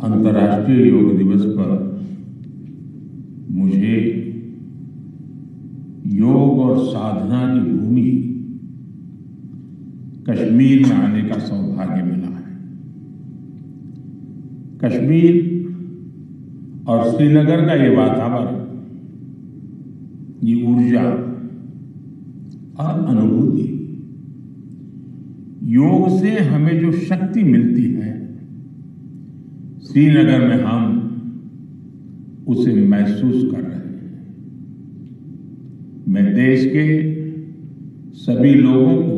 अंतर्राष्ट्रीय योग दिवस पर मुझे योग और साधना की भूमि कश्मीर में आने का सौभाग्य मिला है। कश्मीर और श्रीनगर का ये वातावरण, ये ऊर्जा और अनुभूति, योग से हमें जो शक्ति मिलती है, श्रीनगर में हम उसे महसूस कर रहे हैं। मैं देश के सभी लोगों को,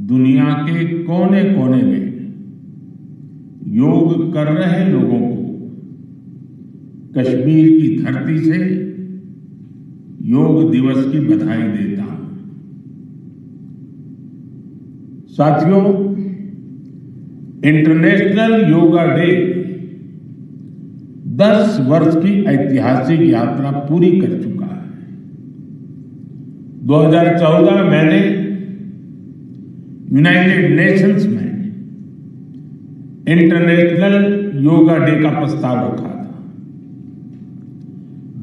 दुनिया के कोने कोने में योग कर रहे लोगों को कश्मीर की धरती से योग दिवस की बधाई देता हूं। साथियों, इंटरनेशनल योगा डे 10 वर्ष की ऐतिहासिक यात्रा पूरी कर चुका है। 2014 में मैंने यूनाइटेड नेशंस में इंटरनेशनल योगा डे का प्रस्ताव रखा था।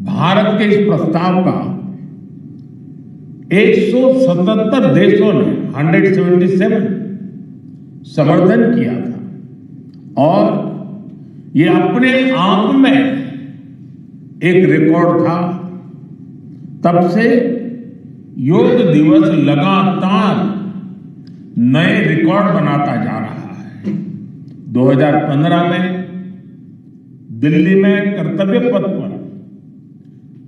भारत के इस प्रस्ताव का 177 देशों ने 177 समर्थन किया था और ये अपने आप में एक रिकॉर्ड था। तब से योग दिवस लगातार नए रिकॉर्ड बनाता जा रहा है। 2015 में दिल्ली में कर्तव्य पथ पर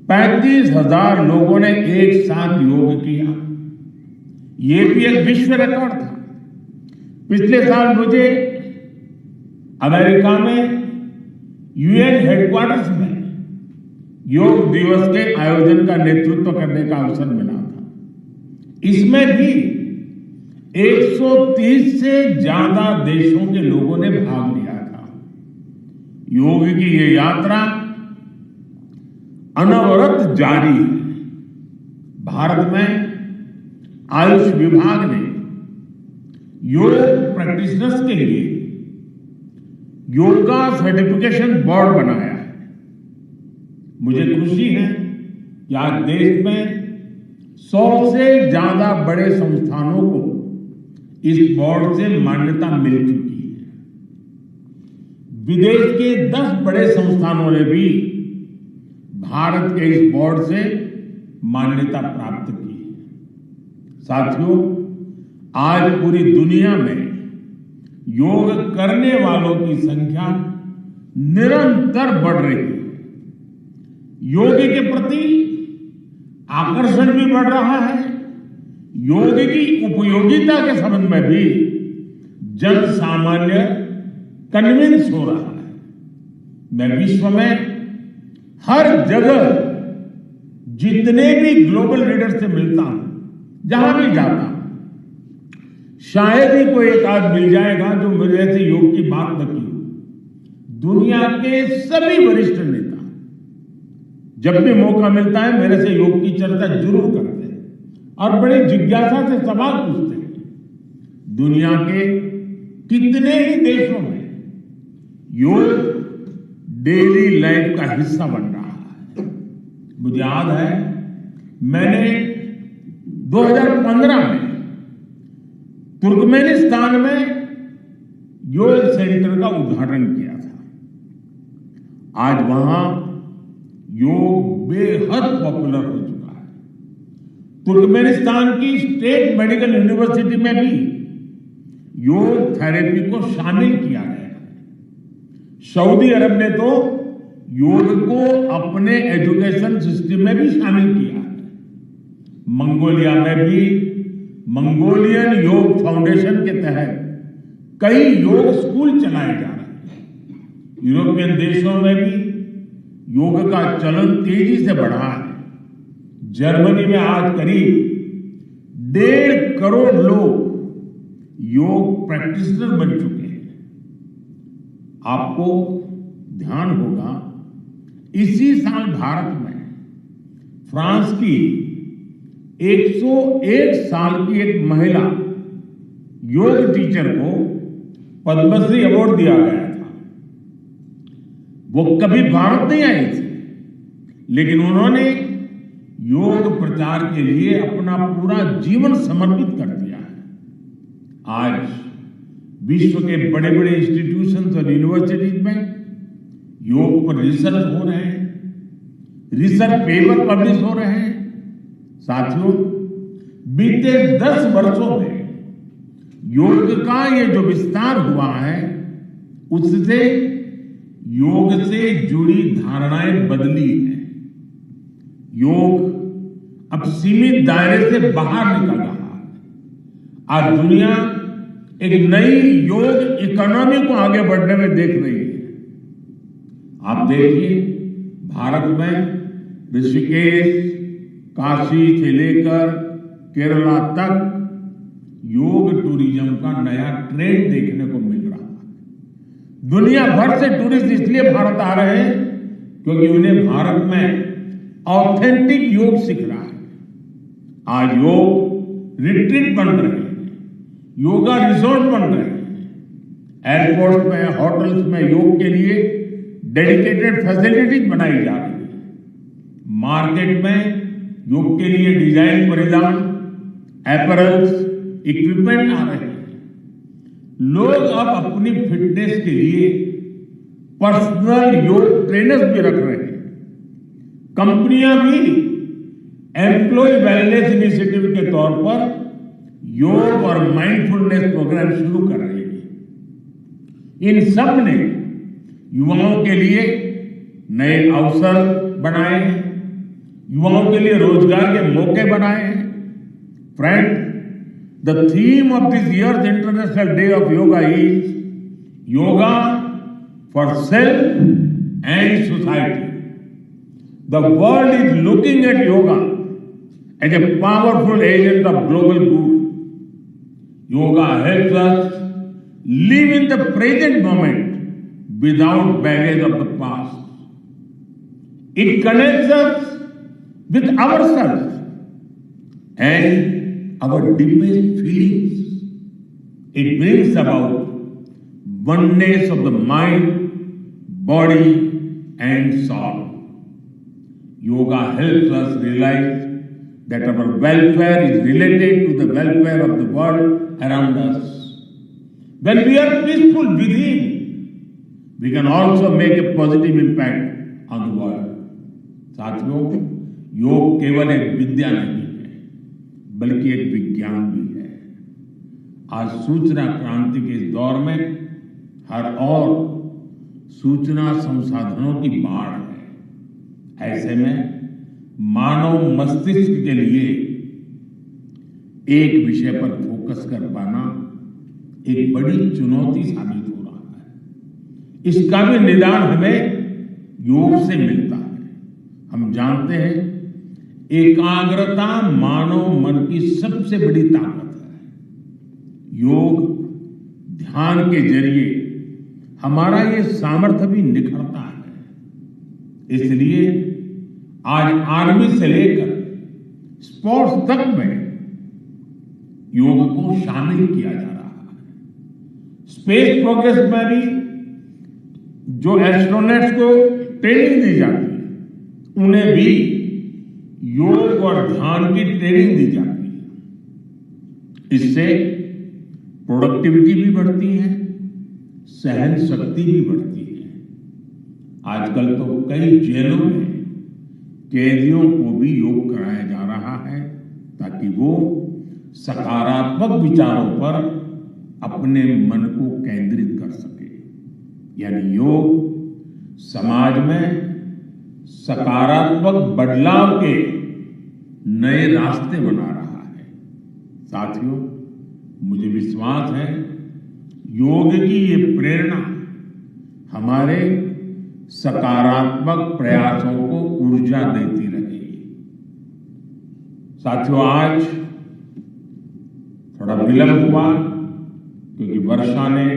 35,000 लोगों ने एक साथ योग किया। ये भी एक विश्व रिकॉर्ड था। पिछले साल मुझे अमेरिका में यूएन हेडक्वार्टर्स में योग दिवस के आयोजन का नेतृत्व करने का अवसर मिला था। इसमें भी 130 से ज्यादा देशों के लोगों ने भाग लिया था। योग की ये यात्रा अनवरत जारी है। भारत में आयुष विभाग ने योग प्रैक्टिशनर्स के लिए योगा सर्टिफिकेशन बोर्ड बनाया है। मुझे खुशी है कि आज देश में 100 से ज्यादा बड़े संस्थानों को इस बोर्ड से मान्यता मिल चुकी है। विदेश के 10 बड़े संस्थानों ने भी भारत के इस बोर्ड से मान्यता प्राप्त की है। साथियों, आज पूरी दुनिया में योग करने वालों की संख्या निरंतर बढ़ रही है। योग के प्रति आकर्षण भी बढ़ रहा है। योग की उपयोगिता के संबंध में भी जन सामान्य कन्विंस हो रहा है। मैं विश्व में हर जगह जितने भी ग्लोबल लीडर से मिलता हूं, जहां भी जाता हूं, शायद ही कोई एक आध मिल जाएगा जो मेरे से योग की बात न की हो। दुनिया के सभी वरिष्ठ नेता जब भी मौका मिलता है मेरे से योग की चर्चा जरूर करते हैं और बड़े जिज्ञासा से सवाल पूछते हैं। दुनिया के कितने ही देशों में योग डेली लाइफ का हिस्सा बन रहा है। मुझे याद है, मैंने 2015 में तुर्कमेनिस्तान में योग सेंटर का उद्घाटन किया था। आज वहां योग बेहद पॉपुलर हो चुका है। तुर्कमेनिस्तान की स्टेट मेडिकल यूनिवर्सिटी में भी योग थेरेपी को शामिल किया गया है। सऊदी अरब ने तो योग को अपने एजुकेशन सिस्टम में भी शामिल किया है। मंगोलिया में भी मंगोलियन योग फाउंडेशन के तहत कई योग स्कूल चलाए जा रहे हैं। यूरोपियन देशों में भी योग का चलन तेजी से बढ़ा है। जर्मनी में आज करीब 1.5 करोड़ लोग योग प्रैक्टिशनर बन चुके हैं। आपको ध्यान होगा, इसी साल भारत में फ्रांस की 101 साल की एक महिला योग टीचर को पद्मश्री अवार्ड दिया गया था। वो कभी भारत नहीं आई थी, लेकिन उन्होंने योग प्रचार के लिए अपना पूरा जीवन समर्पित कर दिया है। आज विश्व के बड़े बड़े इंस्टीट्यूशंस और यूनिवर्सिटीज में योग पर रिसर्च हो रहे हैं, रिसर्च पेपर पब्लिश हो रहे हैं। साथियों, बीते 10 वर्षों में योग का ये जो विस्तार हुआ है, उससे योग से जुड़ी धारणाएं बदली हैं। योग अब सीमित दायरे से बाहर निकल रहा है। आज दुनिया एक नई योग इकोनॉमी को आगे बढ़ने में देख रही है। आप देखिए, भारत में ऋषिकेश, काशी से लेकर केरला तक योग टूरिज्म का नया ट्रेंड देखने को मिल रहा है। दुनिया भर से टूरिस्ट इसलिए भारत आ रहे हैं क्योंकि उन्हें भारत में ऑथेंटिक योग सीख रहा है। आज योग रिट्रीट बन रहे हैं, योगा रिसोर्ट बन रहे हैं, एयरपोर्ट में, होटल्स में योग के लिए डेडिकेटेड फैसिलिटीज बनाई जा रही है। मार्केट में योग के लिए डिजाइन परिधान, एपरल्स, इक्विपमेंट आ रहे हैं। लोग अब अपनी फिटनेस के लिए पर्सनल योग ट्रेनर्स भी रख रहे हैं। कंपनियां भी एम्प्लॉय वेलनेस इनिशिएटिव के तौर पर योग और माइंडफुलनेस प्रोग्राम शुरू कर रही है। इन सब ने युवाओं के लिए नए अवसर बनाए हैं, युवाओं के लिए रोजगार के मौके बनाए हैं। Friend, the theme of this year's International Day of Yoga is Yoga for Self and Society. The world is looking at yoga as a powerful agent of global good. Yoga helps us live in the present moment without baggage of the past. It connects us with ourselves and our deepest feelings. It brings about oneness of the mind, body, and soul. Yoga helps us realize that our welfare is related to the welfare of the world around us. When we are peaceful within, we can also make a positive impact on the world. साथियों, योग केवल एक विद्या नहीं है, बल्कि एक विज्ञान भी है। आज सूचना क्रांति के इस दौर में हर ओर सूचना संसाधनों की बाढ़ है। ऐसे में मानव मस्तिष्क के लिए एक विषय पर फोकस कर पाना एक बड़ी चुनौती साबित हो रहा है। इसका भी निदान हमें योग से मिलता है। हम जानते हैं, एकाग्रता मानव मन की सबसे बड़ी ताकत है। योग ध्यान के जरिए हमारा ये सामर्थ्य भी निखरता है। इसलिए आज आर्मी से लेकर स्पोर्ट्स तक में योग को शामिल किया जा रहा है। स्पेस प्रोग्रेस में भी जो एस्ट्रोनॉट्स को ट्रेनिंग दी जाती है, उन्हें भी योग और ध्यान की ट्रेनिंग दी जाती है। इससे प्रोडक्टिविटी भी बढ़ती है, सहन शक्ति भी बढ़ती है। आजकल तो कई जेलों में कैदियों को भी योग कराया जा रहा है ताकि वो सकारात्मक विचारों पर अपने मन को केंद्रित कर सके। यानी योग समाज में सकारात्मक बदलाव के नए रास्ते बना रहा है। साथियों, मुझे विश्वास है योग की ये प्रेरणा हमारे सकारात्मक प्रयासों को ऊर्जा देती रहेगी। साथियों, आज थोड़ा विलंब हुआ क्योंकि वर्षा ने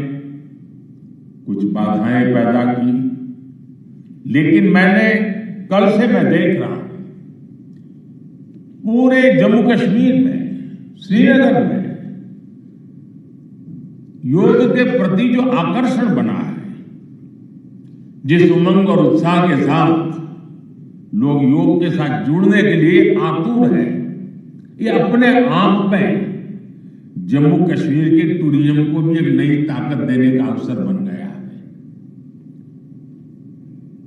कुछ बाधाएं पैदा की, लेकिन कल से मैं देख रहा हूं पूरे जम्मू कश्मीर में, श्रीनगर में योग के प्रति जो आकर्षण बना है, जिस उमंग और उत्साह के साथ लोग योग के साथ जुड़ने के लिए आतुर है, ये अपने आप में जम्मू कश्मीर के टूरिज्म को भी एक नई ताकत देने का अवसर बन गया है।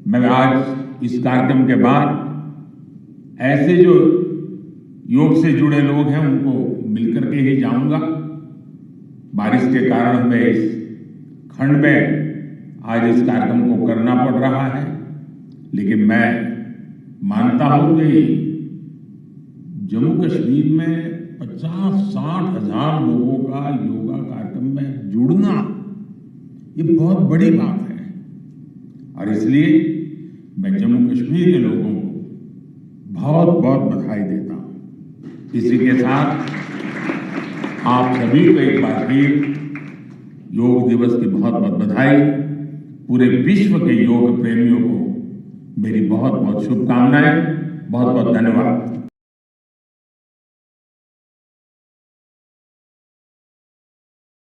मैं आज इस कार्यक्रम के बाद ऐसे जो योग से जुड़े लोग हैं उनको मिलकर के ही जाऊंगा। बारिश के कारण हमें इस खंड में आज इस कार्यक्रम को करना पड़ रहा है, लेकिन मैं मानता हूं कि जम्मू कश्मीर में 50-60 हजार लोगों का योगा कार्यक्रम में जुड़ना ये बहुत बड़ी बात है, और इसलिए मैं जम्मू कश्मीर के लोगों को बहुत बहुत बधाई देता हूं। इसी के साथ आप सभी को एक बार फिर योग दिवस की बहुत बहुत बधाई। पूरे विश्व के योग प्रेमियों को मेरी बहुत बहुत शुभकामनाएं। बहुत बहुत धन्यवाद।